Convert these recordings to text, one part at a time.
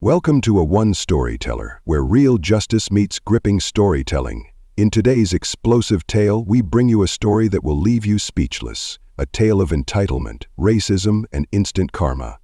Welcome to a One Storyteller, where real justice meets gripping storytelling. In today's explosive tale, we bring you a story that will leave you speechless. A tale of entitlement, racism, and instant karma.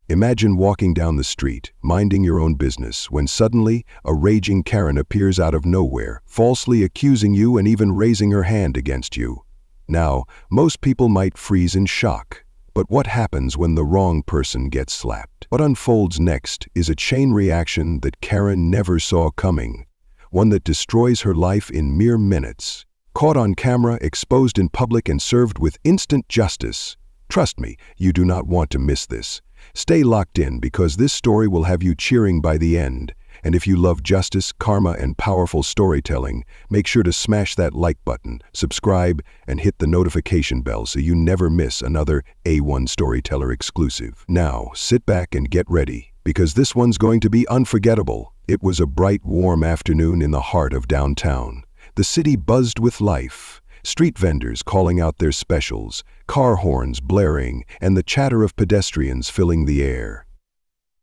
Imagine walking down the street, minding your own business, when suddenly a raging Karen appears out of nowhere, falsely accusing you and even raising her hand against you. Now, most people might freeze in shock. But what happens when the wrong person gets slapped? What unfolds next is a chain reaction that Karen never saw coming, one that destroys her life in mere minutes. Caught on camera, exposed in public, and served with instant justice. Trust me, you do not want to miss this. Stay locked in because this story will have you cheering by the end. And if you love justice, karma, and powerful storytelling, make sure to smash that like button, subscribe, and hit the notification bell so you never miss another A1 Storyteller exclusive. Now, sit back and get ready, because this one's going to be unforgettable. It was a bright, warm afternoon in the heart of downtown. The city buzzed with life. Street vendors calling out their specials, car horns blaring, and the chatter of pedestrians filling the air.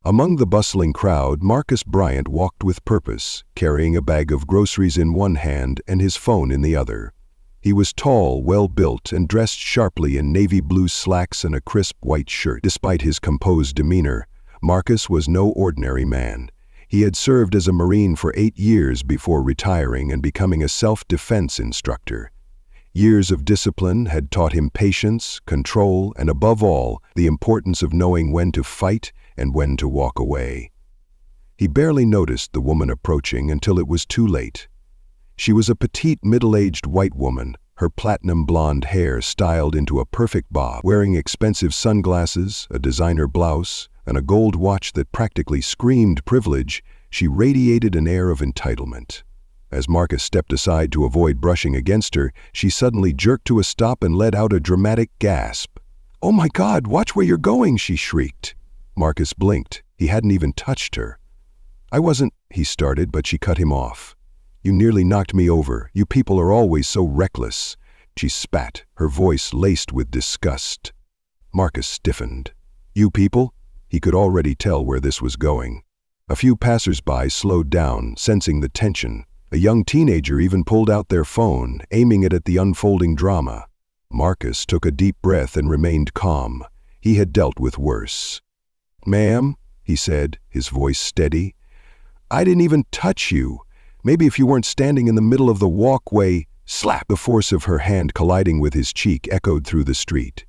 Among the bustling crowd, Marcus Bryant walked with purpose, carrying a bag of groceries in one hand and his phone in the other. He was tall, well-built, and dressed sharply in navy blue slacks and a crisp white shirt. Despite his composed demeanor, Marcus was no ordinary man. He had served as a Marine for 8 years before retiring and becoming a self-defense instructor. Years of discipline had taught him patience, control, and above all, the importance of knowing when to fight and when to walk away. He barely noticed the woman approaching until it was too late. She was a petite, middle-aged white woman, her platinum blonde hair styled into a perfect bob, wearing expensive sunglasses, a designer blouse, and a gold watch that practically screamed privilege. She radiated an air of entitlement. As Marcus stepped aside to avoid brushing against her, she suddenly jerked to a stop and let out a dramatic gasp. "Oh my God, watch where you're going!" she shrieked. Marcus blinked. He hadn't even touched her. "I wasn't," he started, but she cut him off. "You nearly knocked me over. You people are always so reckless." She spat, her voice laced with disgust. Marcus stiffened. "You people?" He could already tell where this was going. A few passers-by slowed down, sensing the tension. A young teenager even pulled out their phone, aiming it at the unfolding drama. Marcus took a deep breath and remained calm. He had dealt with worse. "Ma'am," he said, his voice steady, "I didn't even touch you. Maybe if you weren't standing in the middle of the walkway." Slap! The force of her hand colliding with his cheek echoed through the street.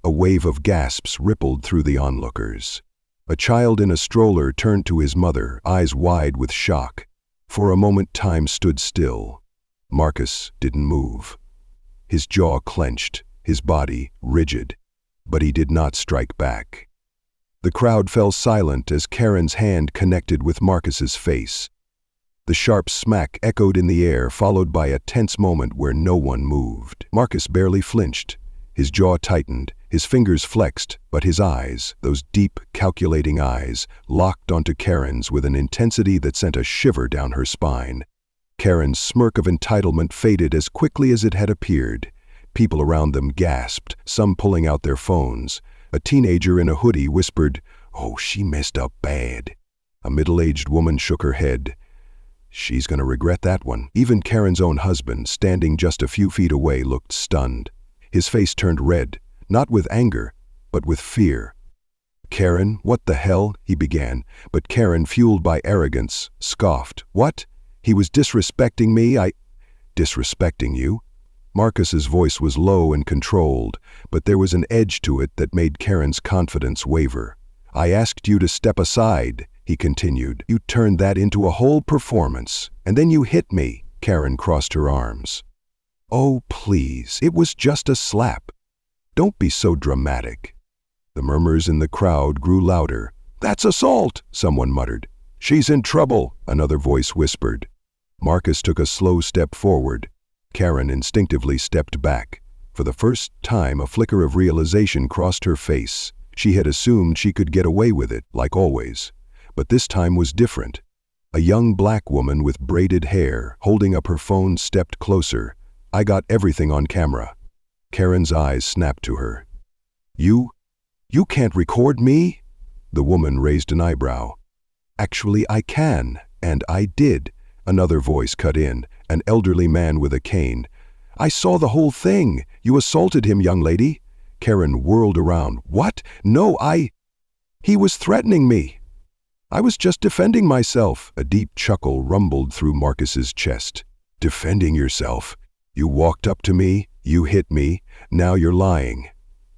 A wave of gasps rippled through the onlookers. A child in a stroller turned to his mother, eyes wide with shock. For a moment, time stood still. Marcus didn't move. His jaw clenched, his body rigid, but he did not strike back. The crowd fell silent as Karen's hand connected with Marcus's face. The sharp smack echoed in the air, followed by a tense moment where no one moved. Marcus barely flinched. His jaw tightened, his fingers flexed, but his eyes, those deep, calculating eyes, locked onto Karen's with an intensity that sent a shiver down her spine. Karen's smirk of entitlement faded as quickly as it had appeared. People around them gasped, some pulling out their phones. A teenager in a hoodie whispered, "Oh, she messed up bad." A middle-aged woman shook her head. "She's gonna regret that one." Even Karen's own husband, standing just a few feet away, looked stunned. His face turned red, not with anger, but with fear. "Karen, what the hell?" he began, but Karen, fueled by arrogance, scoffed. "What? He was disrespecting me? Disrespecting you?" Marcus's voice was low and controlled, but there was an edge to it that made Karen's confidence waver. "I asked you to step aside," he continued. "You turned that into a whole performance, and then you hit me." Karen crossed her arms. "Oh, please, it was just a slap. Don't be so dramatic." The murmurs in the crowd grew louder. "That's assault," someone muttered. "She's in trouble," another voice whispered. Marcus took a slow step forward. Karen instinctively stepped back. For the first time, a flicker of realization crossed her face. She had assumed she could get away with it, like always. But this time was different. A young black woman with braided hair, holding up her phone, stepped closer. "I got everything on camera." Karen's eyes snapped to her. You can't record me?" The woman raised an eyebrow. Actually, I can, and I did. Another voice cut in, an elderly man with a cane. I saw the whole thing. You assaulted him, young lady. Karen whirled around. What? No, He was threatening me. I was just defending myself. A deep chuckle rumbled through Marcus's chest. Defending yourself? You walked up to me, you hit me, now you're lying.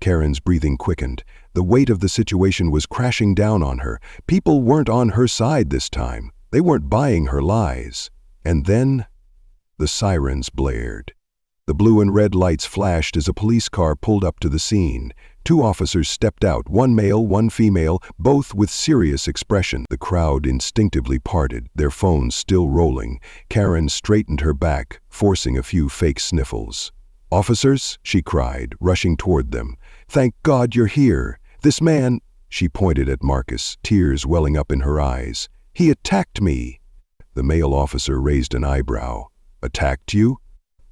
Karen's breathing quickened. The weight of the situation was crashing down on her. People weren't on her side this time. They weren't buying her lies. And then, the sirens blared. The blue and red lights flashed as a police car pulled up to the scene. 2 officers stepped out, one male, one female, both with serious expression. The crowd instinctively parted, their phones still rolling. Karen straightened her back, forcing a few fake sniffles. Officers, she cried, rushing toward them. Thank God you're here. This man, she pointed at Marcus, tears welling up in her eyes. He attacked me. The male officer raised an eyebrow. Attacked you?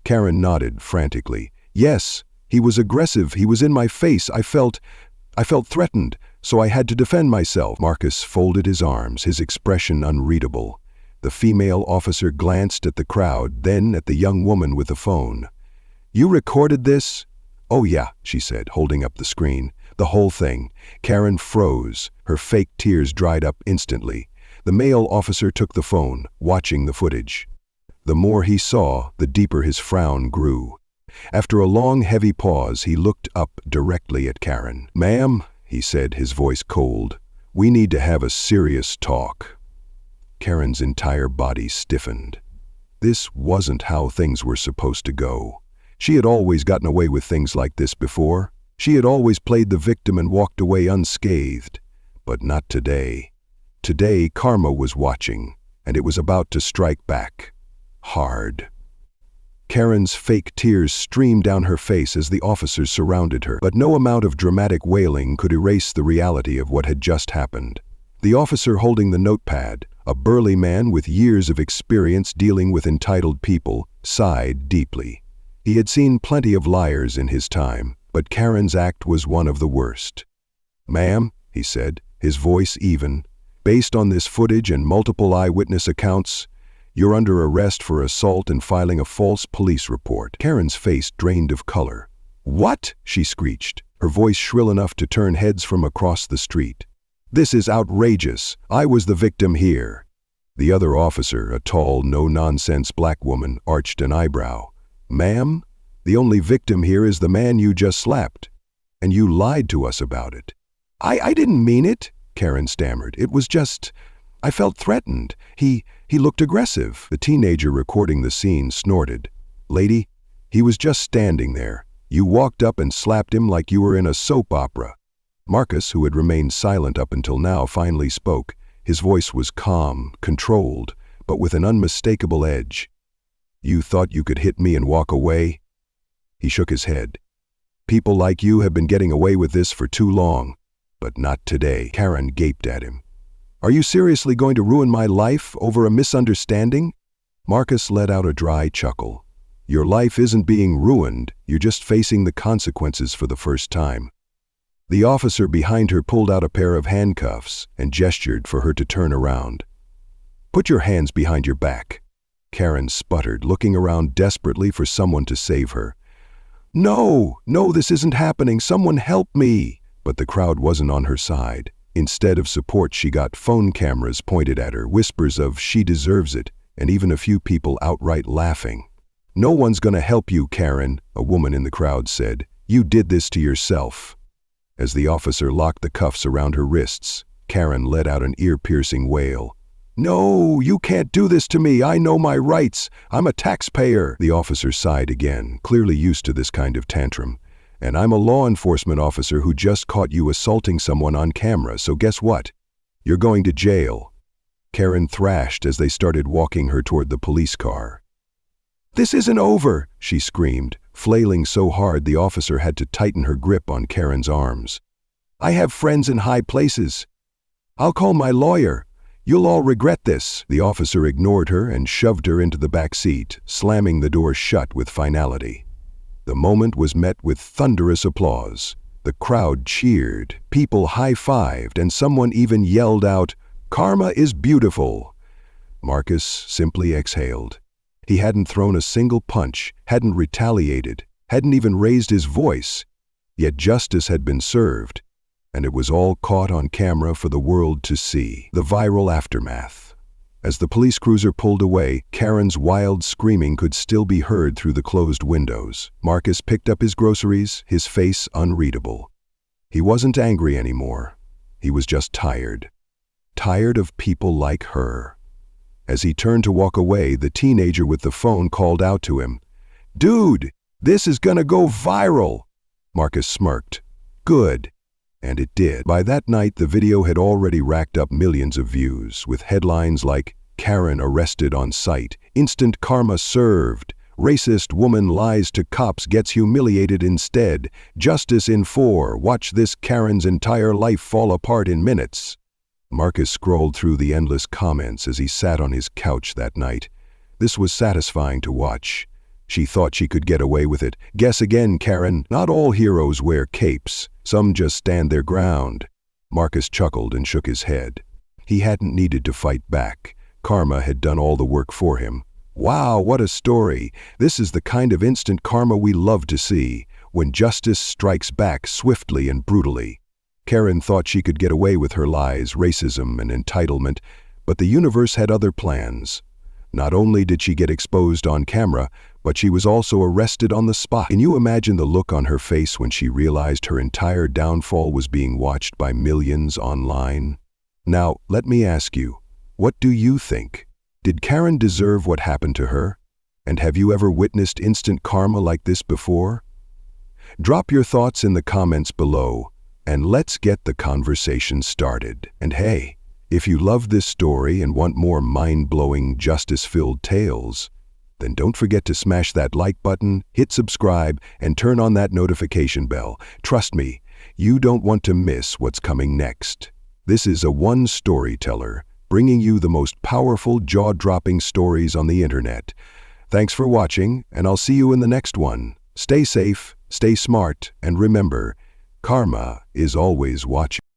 Karen nodded frantically. Yes, he was aggressive. He was in my face. I felt threatened, so I had to defend myself. Marcus folded his arms, his expression unreadable. The female officer glanced at the crowd, then at the young woman with the phone. You recorded this? Oh yeah, she said, holding up the screen. The whole thing. Karen froze. Her fake tears dried up instantly. The male officer took the phone, watching the footage. The more he saw, the deeper his frown grew. After a long, heavy pause, he looked up directly at Karen. Ma'am, he said, his voice cold, we need to have a serious talk. Karen's entire body stiffened. This wasn't how things were supposed to go. She had always gotten away with things like this before. She had always played the victim and walked away unscathed. But not today. Today, karma was watching, and it was about to strike back. Hard. Karen's fake tears streamed down her face as the officers surrounded her, but no amount of dramatic wailing could erase the reality of what had just happened. The officer holding the notepad, a burly man with years of experience dealing with entitled people, sighed deeply. He had seen plenty of liars in his time, but Karen's act was one of the worst. Ma'am, he said, his voice even, based on this footage and multiple eyewitness accounts, you're under arrest for assault and filing a false police report. Karen's face drained of color. What? She screeched, her voice shrill enough to turn heads from across the street. This is outrageous. I was the victim here. The other officer, a tall, no-nonsense black woman, arched an eyebrow. Ma'am, the only victim here is the man you just slapped. And you lied to us about it. I didn't mean it, Karen stammered. It was just, I felt threatened. He looked aggressive. The teenager recording the scene snorted. Lady, he was just standing there. You walked up and slapped him like you were in a soap opera. Marcus, who had remained silent up until now, finally spoke. His voice was calm, controlled, but with an unmistakable edge. You thought you could hit me and walk away? He shook his head. People like you have been getting away with this for too long, but not today. Karen gaped at him. Are you seriously going to ruin my life over a misunderstanding? Marcus let out a dry chuckle. Your life isn't being ruined, you're just facing the consequences for the first time. The officer behind her pulled out a pair of handcuffs and gestured for her to turn around. Put your hands behind your back. Karen sputtered, looking around desperately for someone to save her. No, this isn't happening. Someone help me. But the crowd wasn't on her side. Instead of support, she got phone cameras pointed at her, whispers of she deserves it, and even a few people outright laughing. No one's gonna help you, Karen, a woman in the crowd said. You did this to yourself. As the officer locked the cuffs around her wrists, Karen let out an ear-piercing wail. No, you can't do this to me. I know my rights. I'm a taxpayer. The officer sighed again, clearly used to this kind of tantrum. And I'm a law enforcement officer who just caught you assaulting someone on camera, so guess what? You're going to jail. Karen thrashed as they started walking her toward the police car. This isn't over, she screamed, flailing so hard the officer had to tighten her grip on Karen's arms. I have friends in high places. I'll call my lawyer. You'll all regret this. The officer ignored her and shoved her into the back seat, slamming the door shut with finality. The moment was met with thunderous applause. The crowd cheered, people high-fived, and someone even yelled out, Karma is beautiful. Marcus simply exhaled. He hadn't thrown a single punch, hadn't retaliated, hadn't even raised his voice. Yet justice had been served, and it was all caught on camera for the world to see. The viral aftermath. As the police cruiser pulled away, Karen's wild screaming could still be heard through the closed windows. Marcus picked up his groceries, his face unreadable. He wasn't angry anymore. He was just tired. Tired of people like her. As he turned to walk away, the teenager with the phone called out to him, "Dude, this is gonna go viral!" Marcus smirked. Good. And it did. By that night, the video had already racked up millions of views, with headlines like, "Karen arrested on sight, instant karma served, racist woman lies to cops gets humiliated instead, justice in 4, watch this Karen's entire life fall apart in minutes." Marcus scrolled through the endless comments as he sat on his couch that night. This was satisfying to watch. She thought she could get away with it. Guess again, Karen. Not all heroes wear capes. Some just stand their ground. Marcus chuckled and shook his head. He hadn't needed to fight back. Karma had done all the work for him. Wow, what a story. This is the kind of instant karma we love to see, when justice strikes back swiftly and brutally. Karen thought she could get away with her lies, racism, and entitlement, but the universe had other plans. Not only did she get exposed on camera, but she was also arrested on the spot. Can you imagine the look on her face when she realized her entire downfall was being watched by millions online? Now, let me ask you, what do you think? Did Karen deserve what happened to her? And have you ever witnessed instant karma like this before? Drop your thoughts in the comments below, and let's get the conversation started. And hey, if you love this story and want more mind-blowing, justice-filled tales, then don't forget to smash that like button, hit subscribe, and turn on that notification bell. Trust me, you don't want to miss what's coming next. This is a one storyteller, bringing you the most powerful, jaw-dropping stories on the internet. Thanks for watching, and I'll see you in the next one. Stay safe, stay smart, and remember, karma is always watching.